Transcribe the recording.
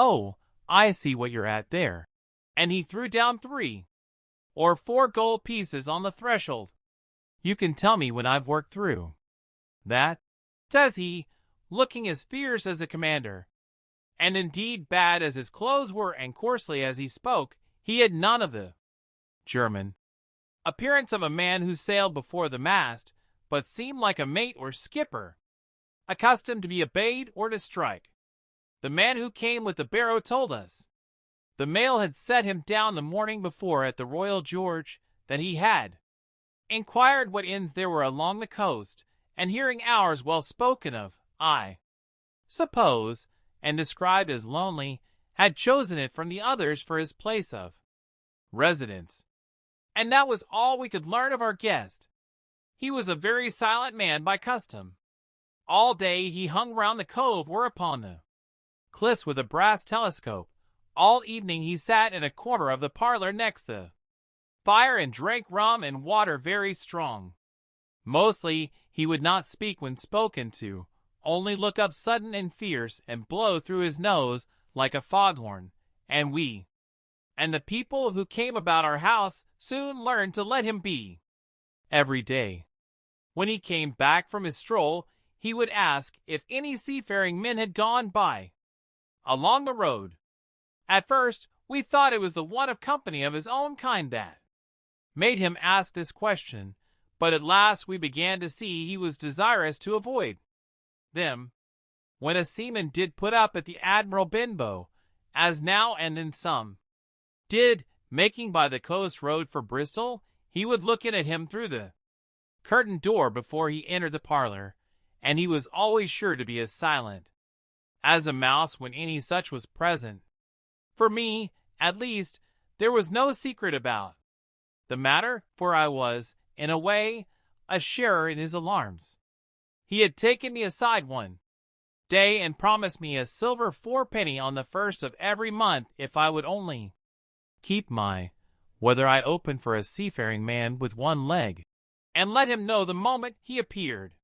"Oh, I see what you're at there." And he threw down 3 or 4 gold pieces on the threshold. "You can tell me when I've worked through that," says he, looking as fierce as a commander. And indeed, bad as his clothes were and coarsely as he spoke, he had none of the German appearance of a man who sailed before the mast, but seemed like a mate or skipper, accustomed to be obeyed or to strike. The man who came with the barrow told us the mail had set him down the morning before at the Royal George, that he had inquired what inns there were along the coast, and hearing ours well spoken of, I suppose, and described as lonely, had chosen it from the others for his place of residence. And that was all we could learn of our guest. He was a very silent man by custom. All day he hung round the cove or upon the cliffs with a brass telescope. All evening he sat in a corner of the parlor next the fire and drank rum and water very strong. Mostly he would not speak when spoken to, only look up sudden and fierce and blow through his nose like a foghorn, and we and the people who came about our house soon learned to let him be. Every day, when he came back from his stroll, he would ask if any seafaring men had gone by along the road. At first, we thought it was the want of company of his own kind that made him ask this question, but at last we began to see he was desirous to avoid them. When a seaman did put up at the Admiral Benbow, as now and then some did, making by the coast road for Bristol, he would look in at him through the curtained door before he entered the parlor, and he was always sure to be as silent as a mouse when any such was present. For me, at least, there was no secret about the matter, for I was, in a way, a sharer in his alarms. He had taken me aside one day and promised me a silver 4 on the first of every month if I would only keep my whether I opened for a seafaring man with one leg, and let him know the moment he appeared.